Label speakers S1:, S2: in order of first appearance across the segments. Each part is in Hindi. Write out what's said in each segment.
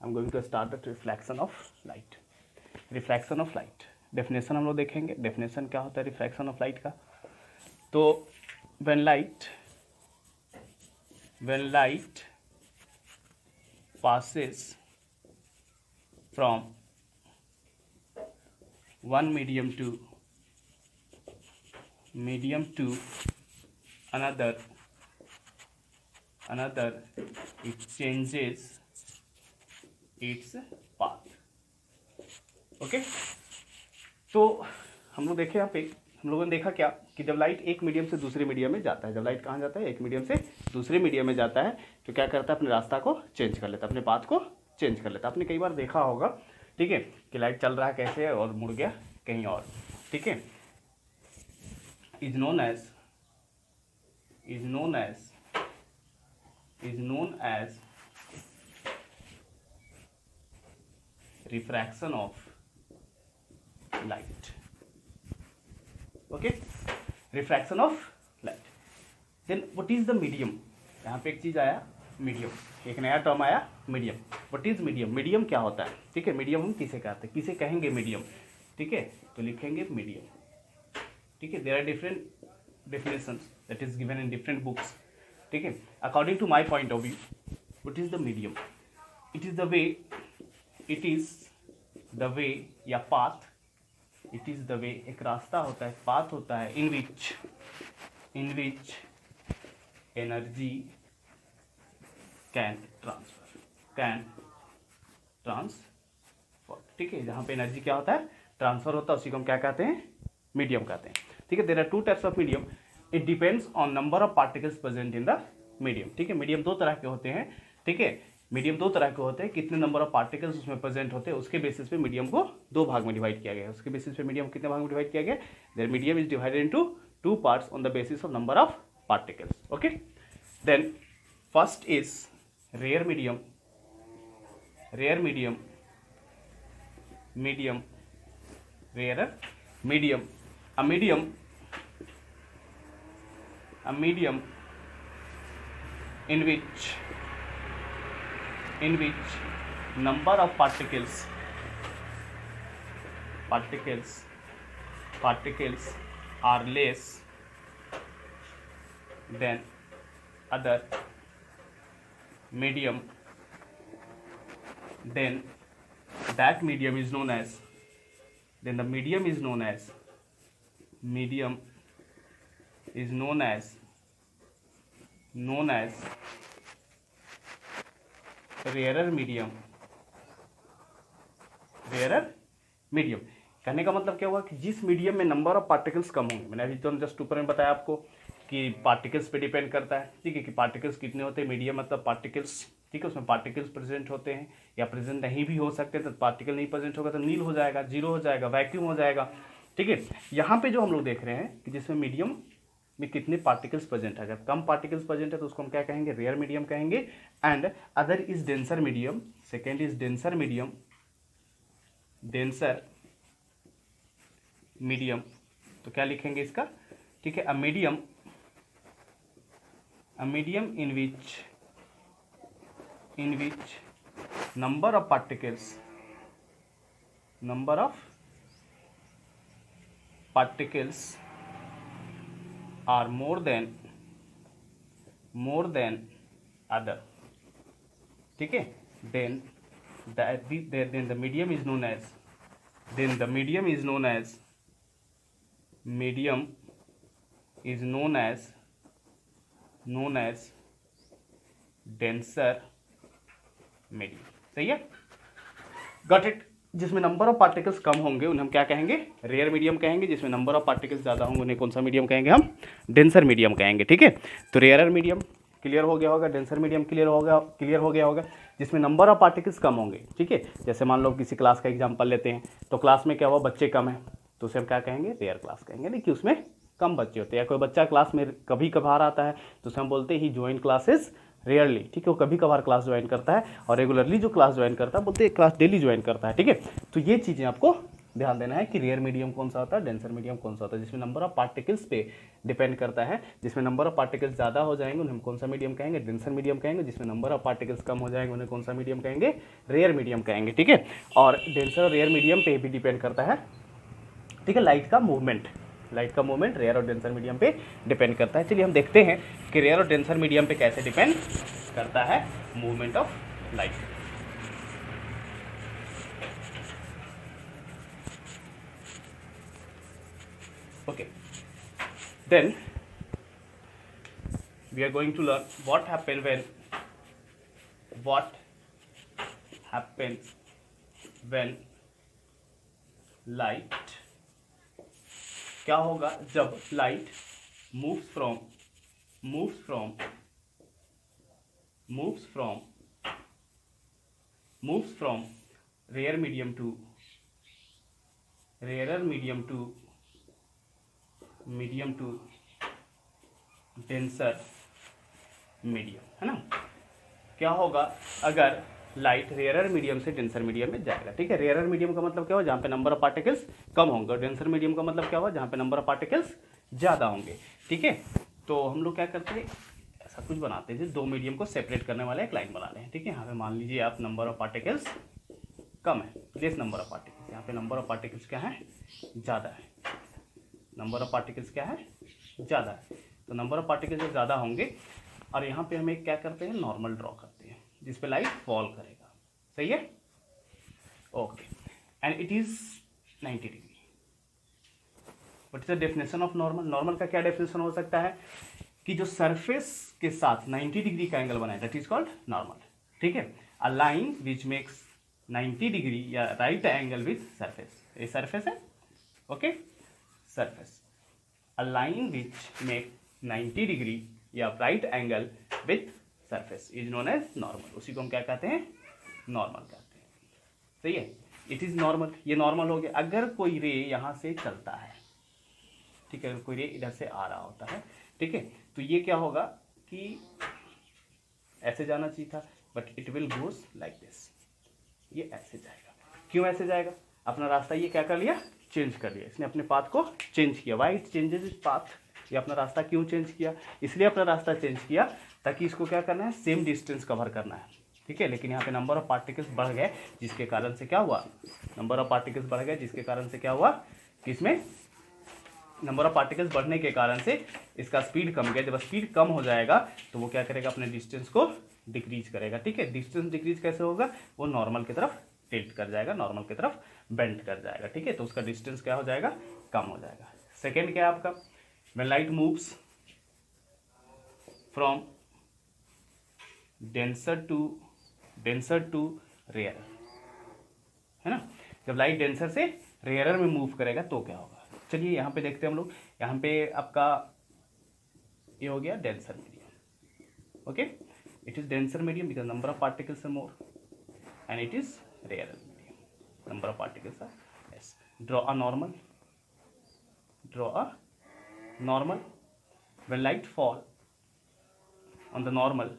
S1: I am going to start the reflection of light. Refraction of light definition हम लोग देखेंगे। डेफिनेशन क्या होता है रिफ्रैक्शन ऑफ लाइट का? तो when light passes from one medium to another, it changes its path। Okay, तो हम लोग देखे यहाँ पे, हम लोगों ने देखा क्या कि जब लाइट एक मीडियम से दूसरे मीडियम में जाता है, जब लाइट कहाँ जाता है, एक मीडियम से दूसरे मीडियम में जाता है, तो क्या करता है, अपने रास्ता को चेंज कर लेता है, अपने पाथ को चेंज कर लेता है। आपने कई बार देखा होगा, ठीक है, कि लाइट चल रहा है कैसे और मुड़ गया कहीं और, ठीक है। Is known as refraction of light. Okay, refraction of light. Then what is the medium? यहाँ पे एक चीज आया मीडियम, एक नया टर्म आया medium. What is medium? Medium क्या होता है? ठीक है, मीडियम हम किसे कहते हैं, किसे कहेंगे मीडियम? ठीक है, तो लिखेंगे मीडियम। ठीक है, there are different definitions that is given in different books. ठीक है, according to my point of view, what is the medium? It is the way या path, it is the way, एक रास्ता होता है, पाथ होता है, in which energy can transfer. ठीक है, जहाँ पे एनर्जी क्या होता है, ट्रांसफर होता है, उसी को हम क्या कहते हैं, मीडियम कहते हैं। ठीक है, there are two types of medium, it depends on number of particles present in the medium. ठीक है, मीडियम दो तरह के होते हैं। ठीक है, मीडियम दो तरह के होते हैं, कितने नंबर ऑफ पार्टिकल्स उसमें प्रेजेंट होते हैं उसके बेसिस पे मीडियम को दो भाग में डिवाइड किया गया है। उसके बेसिस पे मीडियम कितने भाग में डिवाइड किया गया? There medium is divided into two parts on the basis of number of particles. Okay, then first is rare medium. rarer medium a medium in which number of particles are less than other medium, then that medium is known as, then the medium is known as rarer medium। कहने का मतलब क्या हुआ कि जिस मीडियम में नंबर ऑफ पार्टिकल्स कम होंगे, मैंने अभी तो जस्ट ऊपर में बताया आपको कि पार्टिकल्स पे डिपेंड करता है। ठीक है, कि पार्टिकल्स कितने होते हैं, मीडियम मतलब पार्टिकल्स। ठीक है, उसमें पार्टिकल्स प्रेजेंट होते हैं या प्रेजेंट नहीं भी हो सकते, तो पार्टिकल नहीं प्रेजेंट होगा तो नील हो जाएगा, जीरो हो जाएगा, वैक्यूम हो जाएगा। ठीक है, यहाँ पे जो हम लोग देख रहे हैं कि जिसमें मीडियम में कितने पार्टिकल्स प्रेजेंट है, अगर कम पार्टिकल्स प्रेजेंट है तो उसको हम क्या कहेंगे, रेयर मीडियम कहेंगे। And other is denser medium, second is denser medium. तो क्या लिखेंगे इसका? ठीक है, a medium in which number of particles are more than other। ठीक है, then the medium is known as denser medium. सही है, गॉट इट। जिसमें नंबर ऑफ पार्टिकल्स कम होंगे उन्हें हम क्या कहेंगे, रेयर मीडियम कहेंगे। जिसमें नंबर ऑफ पार्टिकल्स ज़्यादा होंगे उन्हें कौन सा मीडियम कहेंगे, हम डेंसर मीडियम कहेंगे। ठीक है, तो रेयर मीडियम क्लियर हो गया होगा, डेंसर मीडियम क्लियर हो गया होगा जिसमें नंबर ऑफ पार्टिकल्स कम होंगे। ठीक है, जैसे मान लो किसी क्लास का एग्जाम्पल लेते हैं, तो क्लास में क्या हुआ, बच्चे कम है, तो उसे हम क्या कहेंगे, रेयर क्लास कहेंगे। नहीं कि उसमें कम बच्चे होते हैं, या कोई बच्चा क्लास में कभी कभार आता है तो उसे हम बोलते हैं ही ज्वाइन क्लासेस रेयरली। ठीक है, वो कभी कभार क्लास ज्वाइन करता है, और रेगुलरली जो क्लास ज्वाइन करता है बोलते हैं क्लास डेली ज्वाइन करता है। ठीक है, तो ये चीज़ें आपको ध्यान देना है कि रेयर मीडियम कौन सा होता है, डेंसर मीडियम कौन सा होता है, जिसमें नंबर ऑफ पार्टिकल्स पे डिपेंड करता है। जिसमें नंबर ऑफ पार्टिकल्स ज़्यादा हो जाएंगे उन्हें हम कौन सा मीडियम कहेंगे, डेंसर मीडियम कहेंगे। जिसमें नंबर ऑफ पार्टिकल्स कम हो जाएंगे उन्हें कौन सा मीडियम कहेंगे, रेयर मीडियम कहेंगे। ठीक है, और डेंसर और रेयर मीडियम पे भी डिपेंड करता है, ठीक है, लाइट का मूवमेंट रेयर और डेंसर मीडियम पे डिपेंड करता है। चलिए हम देखते हैं कि रेयर और डेंसर मीडियम पे कैसे डिपेंड करता है movement of light. Okay, then we are going to learn what happens when light, क्या होगा जब light moves from rarer medium to denser medium, है ना। क्या होगा अगर लाइट रेयर मीडियम से डेंसर मीडियम में जाएगा। ठीक है, रेयर मीडियम का मतलब क्या हो, जहाँ पे नंबर ऑफ पार्टिकल्स कम होंगे, और डेंसर मीडियम का मतलब क्या हुआ, जहाँ पे नंबर ऑफ पार्टिकल्स ज़्यादा होंगे। ठीक है, तो हम लोग क्या करते हैं, ऐसा कुछ बनाते हैं, दो मीडियम को सेपरेट करने वाला एक लाइन बना लें। ठीक है, यहाँ पे मान लीजिए आप नंबर ऑफ पार्टिकल्स कम है, लेस नंबर ऑफ पार्टिकल्स, यहाँ पे नंबर ऑफ पार्टिकल्स क्या है, ज़्यादा है, नंबर ऑफ पार्टिकल्स क्या है, ज़्यादा है। तो नंबर ऑफ पार्टिकल्स जब ज़्यादा होंगे और यहाँ पे हम एक क्या करते हैं, नॉर्मल ड्रॉ करते हैं जिस पे लाइट फॉल करेगा। सही है, okay, and it is 90 degree. What is the definition of normal. Normal का क्या डेफिनेशन हो सकता है कि जो सरफेस के साथ 90 डिग्री का एंगल बनाए, दैट इज कॉल्ड नॉर्मल। ठीक है, a line which makes 90 degree या राइट एंगल विथ सरफेस, ये सरफेस है, okay, surface, a line which make 90 degree या right angle with surface is known as normal. उसी को हम क्या कहते हैं, नॉर्मल कहते हैं। सही है, इट इज नॉर्मल, ये नॉर्मल हो गया। अगर कोई रे यहाँ से चलता है, ठीक है, अगर कोई रे इधर से आ रहा होता है, ठीक है, तो ये क्या होगा कि ऐसे जाना चाहिए था, but it will goes like this, ये ऐसे जाएगा। क्यों ऐसे जाएगा, अपना रास्ता ये क्या कर लिया, चेंज कर लिया, इसने अपने पाथ को चेंज किया। Why it changes it path, ये अपना रास्ता क्यों चेंज किया, इसलिए अपना रास्ता चेंज किया ताकि इसको क्या करना है, सेम डिस्टेंस कवर करना है। ठीक है, लेकिन यहाँ पे नंबर ऑफ पार्टिकल्स बढ़ गए, जिसके कारण से क्या हुआ, नंबर ऑफ पार्टिकल्स बढ़ गए, जिसके कारण से क्या हुआ कि इसमें नंबर ऑफ पार्टिकल्स बढ़ने के कारण से इसका स्पीड कम गया। जब स्पीड कम हो जाएगा तो वो क्या करेगा, अपने डिस्टेंस को डिक्रीज करेगा। ठीक है, डिस्टेंस डिक्रीज कैसे होगा, वो नॉर्मल की तरफ टिल्ट कर जाएगा, नॉर्मल की तरफ बेंड कर जाएगा। ठीक है, तो उसका डिस्टेंस क्या हो जाएगा, कम हो जाएगा। सेकेंड क्या है आपका, when light moves from denser to rare, है ना, जब लाइट डेंसर से रेयरर में मूव करेगा तो क्या होगा। चलिए यहाँ पे देखते हैं हम लोग, यहाँ पे आपका ये हो गया denser medium. Okay, it is denser medium because number of particles are more, and it is rarer medium, number of particles are less. Draw a normal when light fall on the normal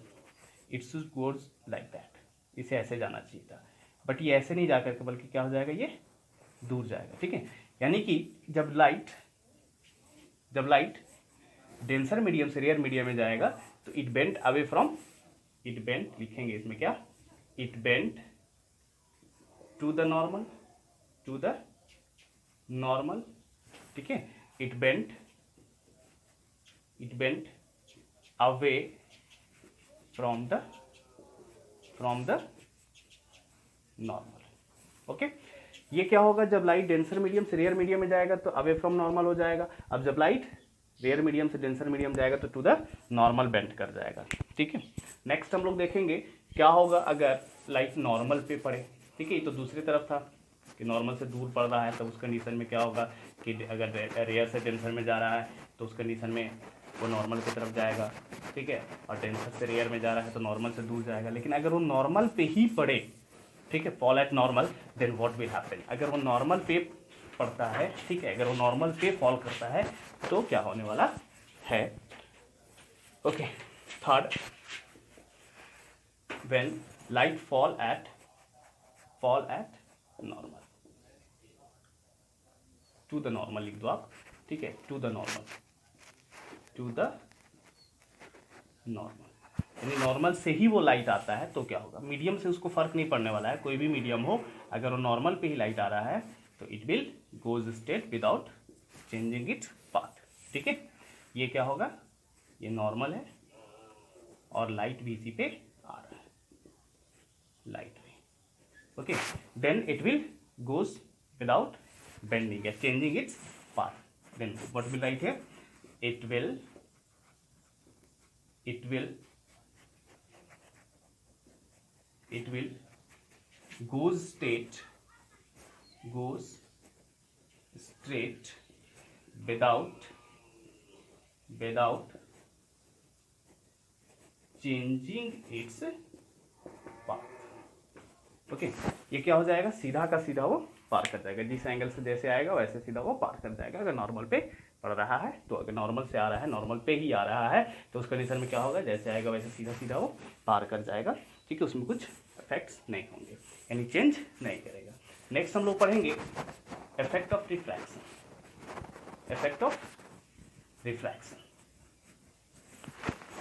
S1: it should goes like that, इसे ऐसे जाना चाहिए था, बट ये ऐसे नहीं जाकर के बल्कि क्या हो जाएगा, ये दूर जाएगा। ठीक है, यानी कि जब लाइट डेंसर मीडियम से रेयर मीडियम में जाएगा तो it bent away from, it bent लिखेंगे इसमें क्या, it bent to the normal, ठीक है, it bent away from the normal. Okay, ये क्या होगा, जब लाइट डेंसर मीडियम से रेयर मीडियम में जाएगा तो अवे फ्रॉम नॉर्मल हो जाएगा। अब जब लाइट रेयर मीडियम से डेंसर मीडियम जाएगा तो टू द नॉर्मल बेंड कर जाएगा। ठीक है, नेक्स्ट हम लोग देखेंगे क्या होगा अगर लाइट नॉर्मल पे पड़े। ठीक है, ये तो दूसरी तरफ था कि नॉर्मल से दूर पड़ रहा है, तो उस कंडीशन में क्या होगा कि अगर रेयर से डेंसर में जा रहा है तो उस कंडीशन में वो नॉर्मल की तरफ जाएगा। ठीक है, और डेंसर से रेयर में जा रहा है तो नॉर्मल से दूर जाएगा। लेकिन अगर वो नॉर्मल पे ही पड़े, ठीक है, fall at normal, then what will happen, अगर वो नॉर्मल पे पड़ता है, ठीक है, अगर वो नॉर्मल पे फॉल करता है तो क्या होने वाला है। Okay, third, when light fall at normal, to the normal लिख दो आप, ठीक है, to the normal, to the normal, यानी नॉर्मल से ही वो लाइट आता है तो क्या होगा, मीडियम से उसको फर्क नहीं पड़ने वाला है, कोई भी मीडियम हो, अगर वो नॉर्मल पे ही लाइट आ रहा है तो it will goes straight without changing its path, ठीक है। ये क्या होगा, ये नॉर्मल है और लाइट भी इसी पे आ रहा है, लाइट भी, okay, then it will goes without bending या changing its path, then what will right here, it will goes straight without changing its path, okay. ये क्या हो जाएगा, सीधा का सीधा वो पार कर जाएगा, जिस एंगल से जैसे आएगा वैसे सीधा वो पार कर जाएगा। अगर नॉर्मल पे पड़ रहा है तो, अगर नॉर्मल से आ रहा है, नॉर्मल पे ही आ रहा है तो उस कंडीशन में क्या होगा, जैसे आएगा वैसे सीधा सीधा वो पार कर जाएगा, ठीक है, उसमें कुछ इफेक्ट्स नहीं होंगे, यानी चेंज नहीं करेगा। नेक्स्ट हम लोग पढ़ेंगे effect of refraction, effect of refraction,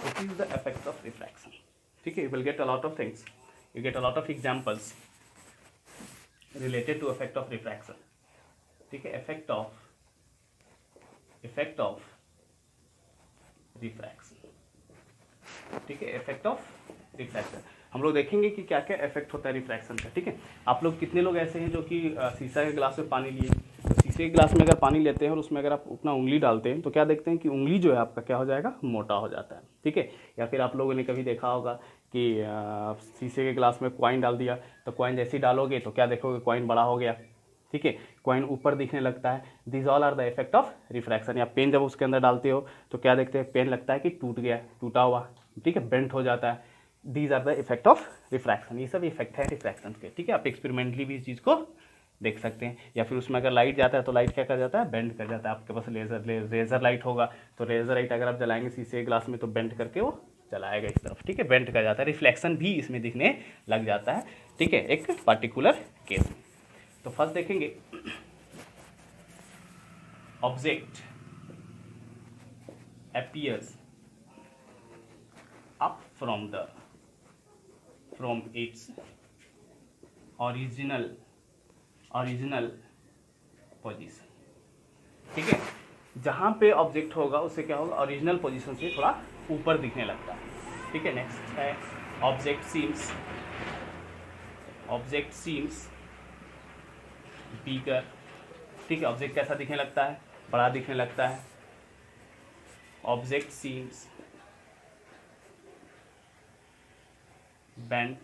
S1: what is the effect of refraction, ठीक है। You will get a lot of things, you get a lot of examples related to effect of refraction, ठीक है, effect of refraction, ठीक है, effect of refraction। हम लोग देखेंगे कि क्या क्या इफेक्ट होता है रिफ्रैक्शन का, ठीक है। आप लोग कितने लोग ऐसे हैं जो कि शीशा के गिलास में पानी लिए, तो शीशे के गिलास में अगर पानी लेते हैं और उसमें अगर आप अपना उंगली डालते हैं तो क्या देखते हैं कि उंगली जो है आपका क्या हो जाएगा, मोटा हो जाता है, ठीक है। या फिर आप लोगों ने कभी देखा होगा कि शीशे के गिलास में कॉइन डाल दिया, तो कॉइन जैसे ही डालोगे तो क्या देखोगे, कॉइन बड़ा हो गया, ठीक है, कॉइन ऊपर दिखने लगता है। This all are the effect of refraction. या पेन जब उसके अंदर डालते हो तो क्या देखते हैं, पेन लगता है कि टूट गया, टूटा हुआ, ठीक है, बेंट हो जाता है। These are the effect of refraction, ये सब इफेक्ट है रिफ्रैक्शन के, ठीक है। आप एक्सपेरिमेंटली भी इस चीज़ को देख सकते हैं। या फिर उसमें अगर लाइट जाता है तो लाइट क्या कर जाता है, बेंड कर जाता है। आपके पास रेजर लाइट होगा तो रेजर लाइट अगर आप जलाएंगे शीशे ग्लास में तो बेंड करके वो चलाएगा इस तरफ, ठीक है, बेंड कर जाता है, रिफ्लेक्शन भी इसमें दिखने लग जाता है, ठीक है, एक पर्टिकुलर केस में। तो फर्स्ट देखेंगे, object appears up from its original position, ठीक है। जहां पे ऑब्जेक्ट होगा उससे क्या होगा, ओरिजिनल पोजीशन से थोड़ा ऊपर दिखने लगता है, ठीक है। नेक्स्ट है ऑब्जेक्ट सीम्स बिगर, ठीक है, ऑब्जेक्ट कैसा दिखने लगता है, बड़ा दिखने लगता है। ऑब्जेक्ट सीम्स बेंट,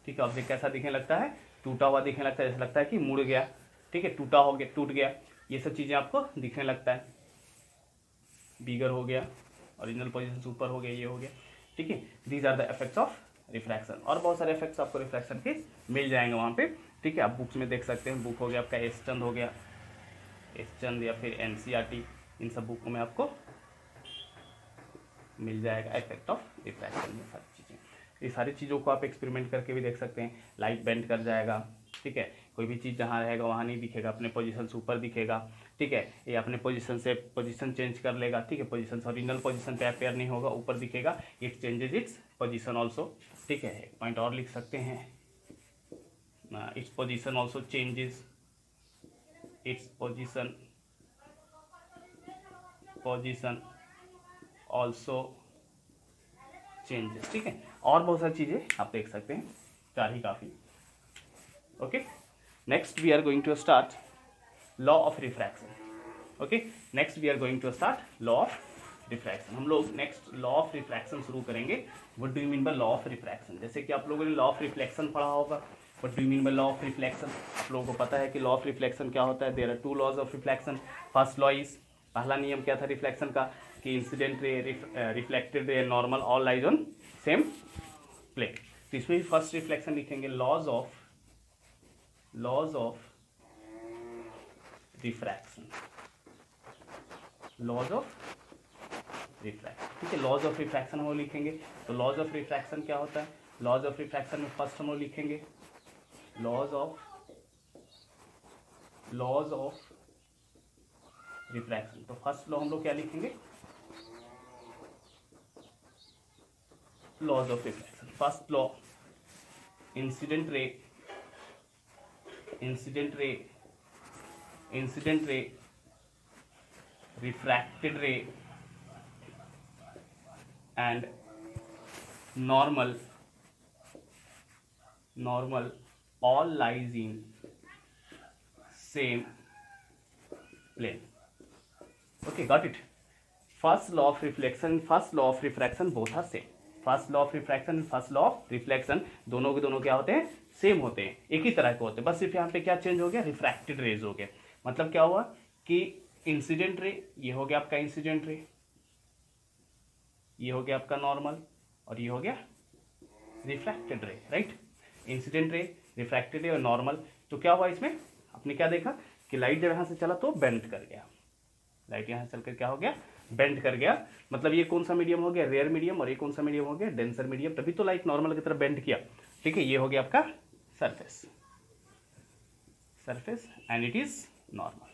S1: ठीक है, ऑब्जेक्ट कैसा दिखने लगता है, टूटा हुआ दिखने लगता है, जैसे लगता है कि मुड़ गया, ठीक है, टूटा हो गया, टूट गया, ये सब चीज़ें आपको दिखने लगता है। बिगर हो गया, ओरिजिनल पोजीशन से ऊपर हो गया, ये हो गया, ठीक है। These are the effects of refraction. और बहुत सारे इफेक्ट्स आपको रिफ्रैक्शन के मिल जाएंगे वहाँ पे, ठीक है। आप बुक्स में देख सकते हैं, बुक हो गया आपका एसचंद हो गया, एसचंद या फिर एनसीईआरटी, इन सब बुकों में आपको मिल जाएगा इफेक्ट ऑफ रिफ्रैक्शन में सारी चीज़ें। ये सारी चीज़ों को आप एक्सपेरिमेंट करके भी देख सकते हैं। लाइट बेंड कर जाएगा, ठीक है, कोई भी चीज़ जहाँ रहेगा वहाँ नहीं दिखेगा, अपने पोजीशन से ऊपर दिखेगा, ठीक है, ये अपने पोजीशन से पोजीशन चेंज कर लेगा, ठीक है, पोजीशन से ओरिजिनल पोजीशन पे अपेयर नहीं होगा, ऊपर दिखेगा, it changes its position also, ठीक है। एक पॉइंट और लिख सकते हैं, its position also changes, its position also changes, ठीक है। और बहुत सारी चीज़ें आप देख सकते हैं, चार ही काफ़ी, okay. Next we are going to start law of refraction, okay. Next we are going to start law of refraction. हम लोग नेक्स्ट लॉ ऑफ रिफ्रैक्शन शुरू करेंगे। What do you mean by law of refraction? जैसे कि आप लोगों ने लॉ ऑफ रिफ्लेक्शन पढ़ा होगा। What do you mean by law of reflection? आप लोगों को पता है कि लॉ ऑफ रिफ्लेक्शन क्या होता है। There are two laws of reflection. First law is, पहला नियम क्या था रिफ्लेक्शन का, कि incident ray, reflected ray, normal all lies on same plane. तो इसमें भी फर्स्ट रिफ्लेक्शन लिखेंगे, laws of refraction, laws of refraction, ठीक है। लॉज ऑफ रिफ्रैक्शन हम लोग लिखेंगे। तो लॉज ऑफ रिफ्रैक्शन क्या होता है? लॉज ऑफ रिफ्रैक्शन में फर्स्ट हम लोग लिखेंगे लॉज ऑफ रिफ्रैक्शन। तो फर्स्ट लॉ हम लोग क्या लिखेंगे, laws of refraction. First law, incident ray, incident ray, incident ray, refracted ray and normal, normal all lies in same plane. Okay, got it. First law of reflection, first law of refraction both are same. First law of refraction, first law of reflection दोनों के दोनों क्या होते हैं, सेम होते हैं, एक ही तरह के होते हैं, बस सिर्फ यहाँ पे क्या चेंज हो गया, रिफ्रैक्टेड रेज हो गया। मतलब क्या हुआ कि इंसिडेंट रे, ये हो गया आपका इंसिडेंट रे, ये हो गया आपका नॉर्मल, और ये हो गया रिफ्रैक्टेड रे, राइट। इंसिडेंट रे, रिफ्रैक्टेड रे और नॉर्मल। तो क्या हुआ इसमें, आपने क्या देखा कि लाइट जब यहाँ से चला तो बेंड कर गया, लाइट यहाँ से चलकर क्या हो गया, बेंड कर गया। मतलब ये कौन सा मीडियम हो गया, रेयर मीडियम, और ये कौन सा मीडियम हो गया, डेंसर मीडियम, तभी तो लाइट नॉर्मल की तरफ बेंड किया। ठीक है, ये हो गया आपका surface, surface and it is normal.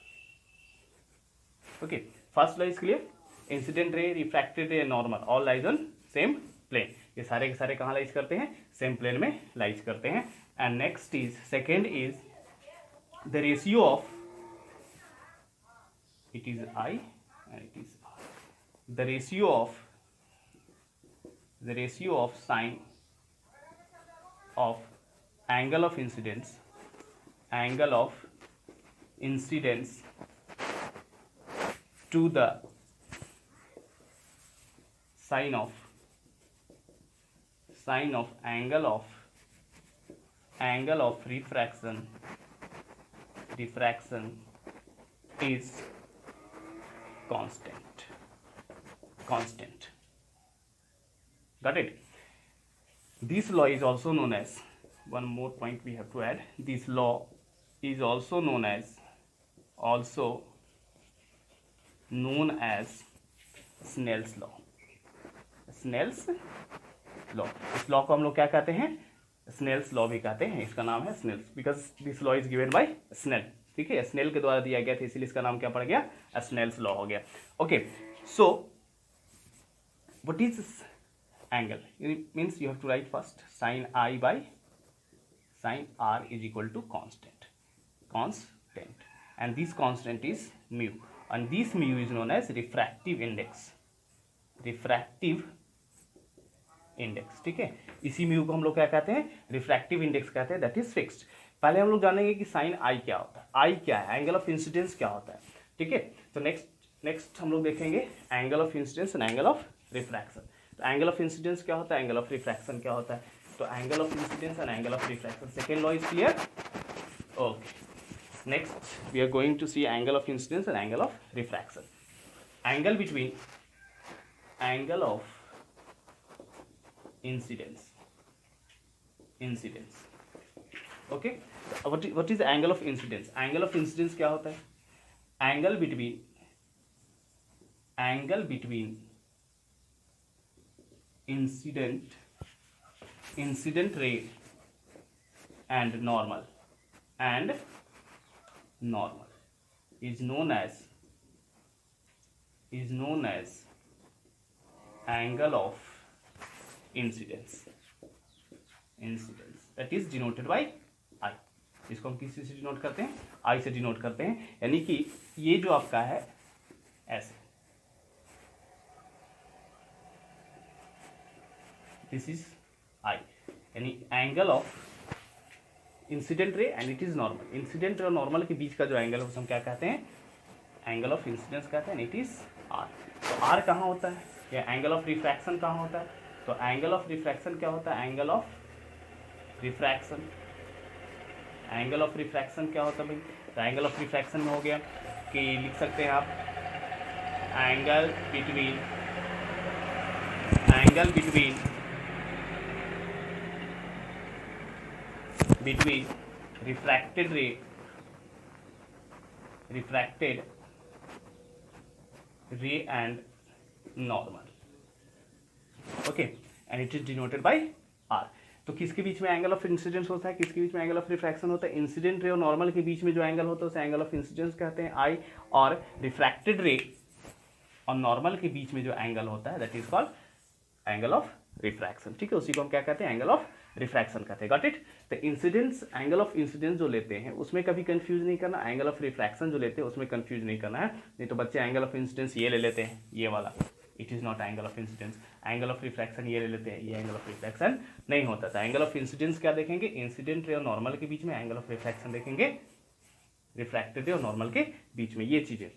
S1: Okay, first law is clear, incident ray, refracted ray, normal all lies on same plane. ये सारे के सारे कहाँ लाइज करते हैं, सेम प्लेन में लाइज करते हैं। And next is, second is the ratio of, it is I and it is R. The ratio of sine of angle of incidence, angle of incidence to the sine of angle of refraction is constant. Got it? This law is also known as, one more point we have to add, this law is also known as Snell's law. Snell's law, इस लॉ को हम लोग क्या कहते हैं, स्नेल्स लॉ भी कहते हैं। इसका नाम है Snell's, because this law is given by Snell. ठीक है, स्नेल के द्वारा दिया गया था, इसीलिए इसका नाम क्या पड़ गया, स्नेल्स लॉ हो गया। Okay, so what is angle, means you have to write first sine i by sine r is equal to constant, and this constant is mu, and this mu is known as refractive index, ठीक है। इसी म्यू को हम लोग क्या कहते हैं, रिफ्रैक्टिव इंडेक्स कहते हैं, दैट इज फिक्स्ड। पहले हम लोग जानेंगे कि साइन आई क्या होता है, आई क्या है, एंगल ऑफ इंसिडेंस क्या होता है। ठीक है, तो नेक्स्ट हम लोग देखेंगे angle of incidence and angle of refraction. तो एंगल ऑफ इंसिडेंस क्या होता है, एंगल ऑफ रिफ्रैक्शन क्या होता है। तो angle of incidence and angle of refraction, second law is clear. Okay, next we are going to see angle of incidence and angle of refraction. Angle between angle of incidence, okay, what is angle of incidence, angle of incidence क्या होता है, angle between incident ray and normal is known as angle of incidence, that is denoted by I. इसको हम किसी से डिनोट करते हैं, आई से डिनोट करते हैं, यानी कि ये जो आपका है ऐसे, दिस इज आई, यानी angle of incident ray and it is normal. Incident ray और नॉर्मल के बीच का जो एंगल है उसे हम क्या कहते हैं, एंगल ऑफ इंसिडेंस कहते हैं, इट इज आर। तो आर कहाँ होता है, या एंगल ऑफ रिफ्रैक्शन कहाँ होता है। तो एंगल ऑफ रिफ्रैक्शन क्या होता है, angle of refraction, angle of refraction क्या होता है भाई। तो एंगल ऑफ रिफ्रैक्शन में हो गया कि लिख सकते हैं आप एंगल बिटवीन रिफ्रैक्टेड रे and normal, okay, and it is denoted by r. तो किसके बीच में एंगल ऑफ इंसिडेंस होता है, किसके बीच में एंगल ऑफ रिफ्रैक्शन होता है, इंसिडेंट रे और नॉर्मल के बीच में जो एंगल होता है उसे एंगल ऑफ इंसिडेंस कहते हैं आई, और रिफ्रैक्टेड रे और नॉर्मल के बीच में जो एंगल होता है that is called angle of refraction. ठीक है, उसी को हम क्या कहते हैं, एंगल ऑफ रिफ्रैक्शन कहते हैं। Got it. तो इंसिडेंस, एंगल ऑफ इंसिडेंस जो लेते हैं उसमें कभी कंफ्यूज नहीं करना, एंगल ऑफ रिफ्रैक्शन जो लेते हैं उसमें कंफ्यूज नहीं करना है, नहीं तो बच्चे एंगल ऑफ इंसिडेंस ये ले लेते हैं, ये वाला, it is naught angle of incidence. Angle of refraction ये ले लेते हैं, ये एंगल ऑफ रिफ्रैक्शन नहीं होता था। एंगल ऑफ इंसिडेंस क्या देखेंगे, इंसिडेंट रे और नॉर्मल के बीच में, एंगल ऑफ रिफ्रैक्शन देखेंगे रिफ्रैक्टेड रे और नॉर्मल के बीच में, ये चीज़ें।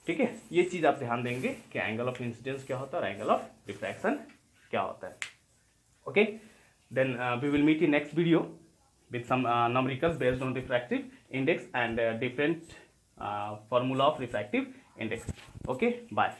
S1: ठीक है, ये चीज़ आप ध्यान देंगे कि एंगल ऑफ इंसिडेंस क्या होता है और एंगल ऑफ रिफ्रैक्शन क्या होता है। Okay, then we will meet in next video with some numericals based on refractive index and different formula of refractive index. Okay, bye.